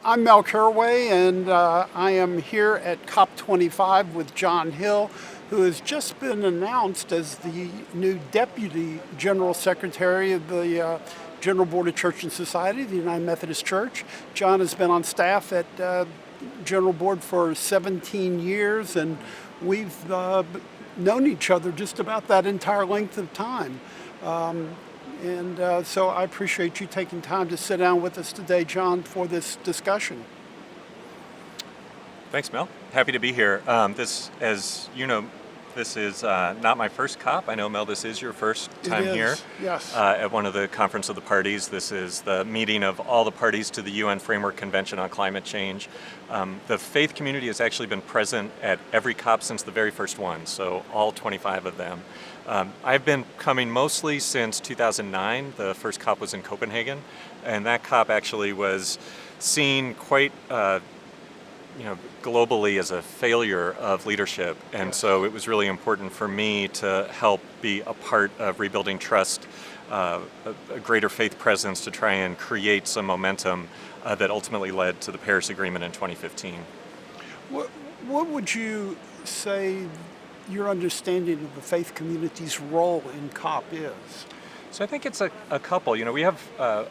I'm Mel Caraway, and I am here at COP25 with John Hill, who has just been announced as the new Deputy General Secretary of the General Board of Church and Society, the United Methodist Church. John has been on staff at General Board for 17 years, and we've known each other just about that entire length of time. So I appreciate you taking time to sit down with us today, John, for this discussion. Thanks, Mel. Happy to be here. As you know, this is not my first COP. I know, Mel, this is your first time here. Yes. At one of the Conference of the Parties. This is the meeting of all the parties to the UN Framework Convention on Climate Change. The faith community has actually been present at every COP since the very first one, so all 25 of them. I've been coming mostly since 2009. The first COP was in Copenhagen, and that COP actually was seen quite globally as a failure of leadership. And so it was really important for me to help be a part of rebuilding trust, a greater faith presence to try and create some momentum that ultimately led to the Paris Agreement in 2015. What would you say your understanding of the faith community's role in COP is? So I think it's a couple. We have a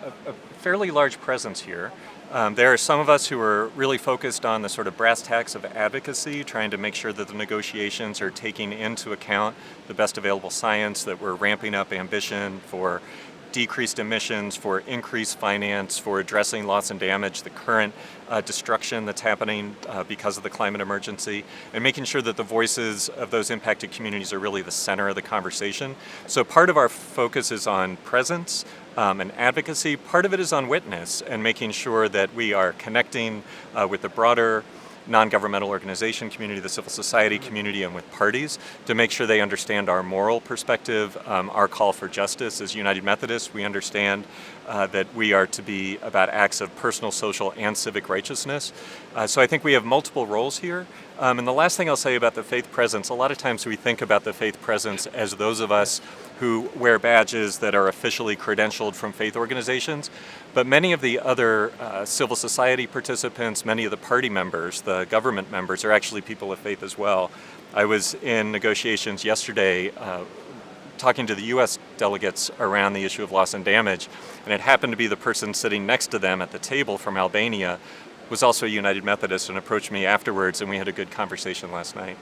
fairly large presence here. There are some of us who are really focused on the sort of brass tacks of advocacy, trying to make sure that the negotiations are taking into account the best available science, that we're ramping up ambition for decreased emissions, for increased finance, for addressing loss and damage, the current destruction that's happening because of the climate emergency, and making sure that the voices of those impacted communities are really the center of the conversation. So part of our focus is on presence and advocacy. Part of it is on witness and making sure that we are connecting with the broader non-governmental organization community, the civil society community, and with parties to make sure they understand our moral perspective, our call for justice. As United Methodists, we understand that we are to be about acts of personal, social, and civic righteousness. So I think we have multiple roles here. And the last thing I'll say about the faith presence, a lot of times we think about the faith presence as those of us who wear badges that are officially credentialed from faith organizations, but many of the other civil society participants, many of the party members, the government members, are actually people of faith as well. I was in negotiations yesterday talking to the U.S. delegates around the issue of loss and damage, and it happened to be the person sitting next to them at the table from Albania was also a United Methodist and approached me afterwards, and we had a good conversation last night.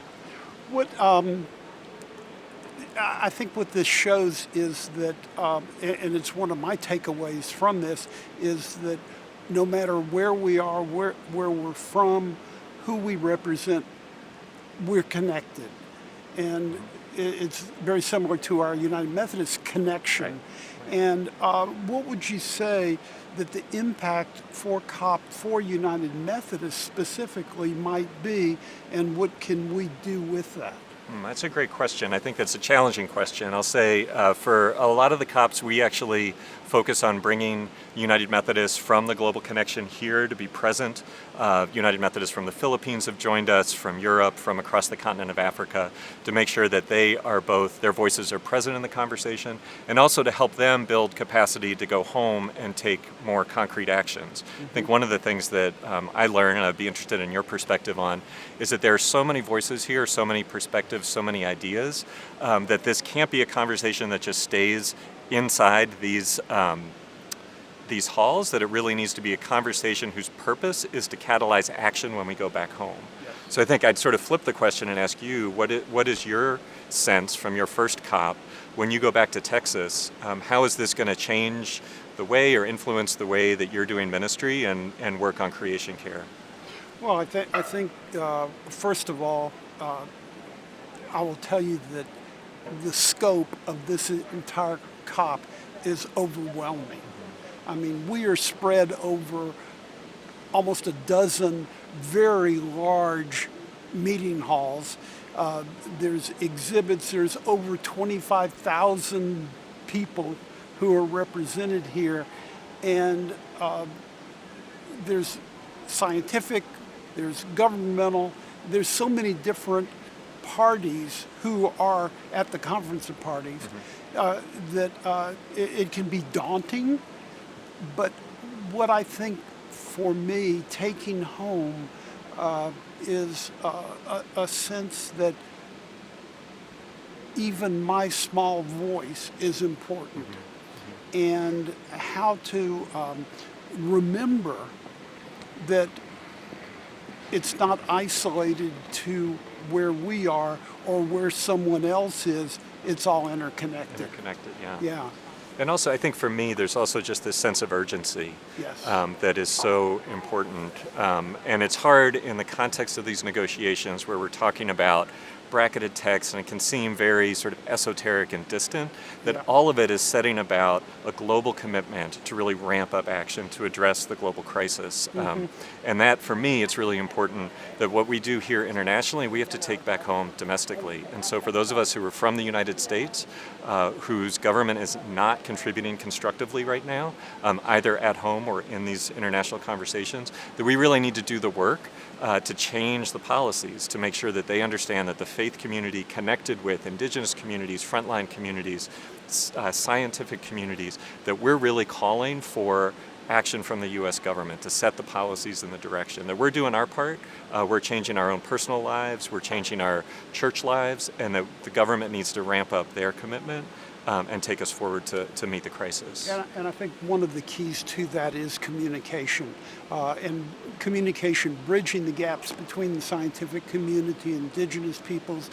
I think what this shows is that, and it's one of my takeaways from this, is that no matter where we are, where we're from, who we represent, we're connected. And it's very similar to our United Methodist connection. Right. And what would you say that the impact for COP for United Methodists specifically might be, and what can we do with that? That's a great question. I think that's a challenging question. I'll say for a lot of the COPs, we actually focus on bringing United Methodists from the Global Connection here to be present. United Methodists from the Philippines have joined us, from Europe, from across the continent of Africa, to make sure that they are both, their voices are present in the conversation, and also to help them build capacity to go home and take more concrete actions. Mm-hmm. I think one of the things that I learned, and I'd be interested in your perspective on, is that there are so many voices here, so many perspectives, so many ideas, that this can't be a conversation that just stays inside these halls, that it really needs to be a conversation whose purpose is to catalyze action when we go back home. Yes. So I think I'd sort of flip the question and ask you, what is your sense from your first COP when you go back to Texas? How is this going to change the way or influence the way that you're doing ministry and work on creation care? Well, I think first of all, I will tell you that the scope of this entire COP is overwhelming. I mean, we are spread over almost a dozen very large meeting halls. There's exhibits, there's over 25,000 people who are represented here, and there's scientific, there's governmental, there's so many different parties who are at the Conference of Parties. Mm-hmm. That it can be daunting, but what I think for me, taking home is a sense that even my small voice is important, and how to remember that it's not isolated to where we are or where someone else is. It's all interconnected. Interconnected, yeah. Yeah. And also, I think for me, there's also just this sense of urgency Yes. that is so important. And it's hard in the context of these negotiations where we're talking about bracketed text and it can seem very sort of esoteric and distant, that Yeah. all of it is setting about a global commitment to really ramp up action to address the global crisis. And that, for me, it's really important that what we do here internationally, we have to take back home domestically. And so for those of us who are from the United States, whose government is not contributing constructively right now, either at home or in these international conversations, that we really need to do the work to change the policies, to make sure that they understand that the faith community connected with indigenous communities, frontline communities, scientific communities, that we're really calling for action from the U.S. government to set the policies in the direction that we're doing our part. We're changing our own personal lives, we're changing our church lives, and that the government needs to ramp up their commitment and take us forward to meet the crisis. And I think one of the keys to that is communication, and communication, bridging the gaps between the scientific community, indigenous peoples,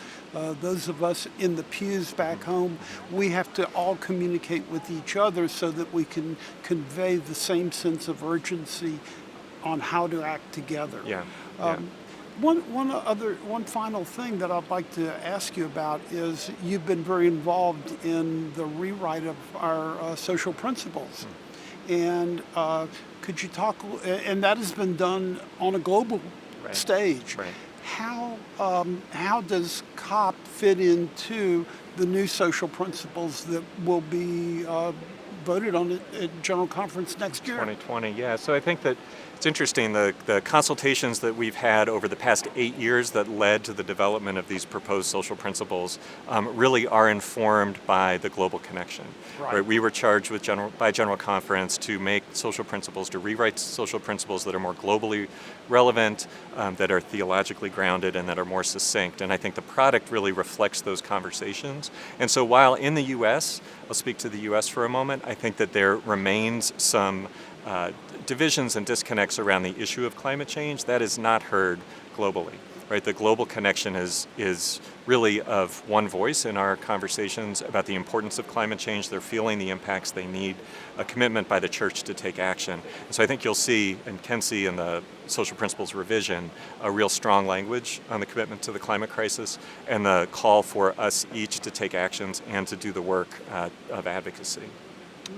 those of us in the pews back home. We have to all communicate with each other so that we can convey the same sense of urgency on how to act together. Yeah. One final thing that I'd like to ask you about is you've been very involved in the rewrite of our social principles, and could you talk? And that has been done on a global stage. Right. How does COP fit into the new social principles that will be voted on at General Conference next year? 2020, yeah. So I think that it's interesting, the consultations that we've had over the past 8 years that led to the development of these proposed social principles really are informed by the global connection. Right. We were charged with by General Conference to make social principles, to rewrite social principles that are more globally relevant, that are theologically grounded, and that are more succinct. And I think the product really reflects those conversations. And so while in the U.S., I'll speak to the U.S. for a moment, I think that there remains some divisions and disconnects around the issue of climate change. That is not heard globally, right? The global connection is really of one voice in our conversations about the importance of climate change. They're feeling the impacts. They need a commitment by the church to take action. And so I think you'll see and can see in the social principles revision a real strong language on the commitment to the climate crisis and the call for us each to take actions and to do the work of advocacy. Okay.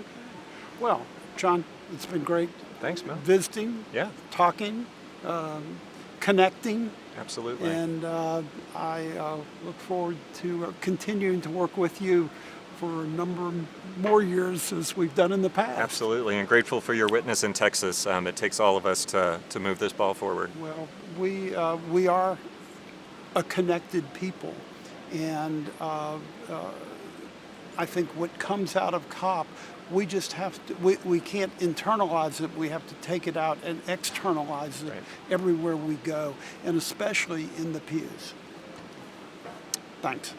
Well, John, it's been great. Thanks, Mel. Visiting, Yeah, talking, connecting, absolutely. and I look forward to continuing to work with you for a number more years as we've done in the past. Absolutely, and grateful for your witness in Texas. It takes all of us to move this ball forward. Well, we are a connected people, and I think what comes out of COP, we just have to, we can't internalize it, we have to take it out and externalize it everywhere we go, and especially in the pews. Thanks.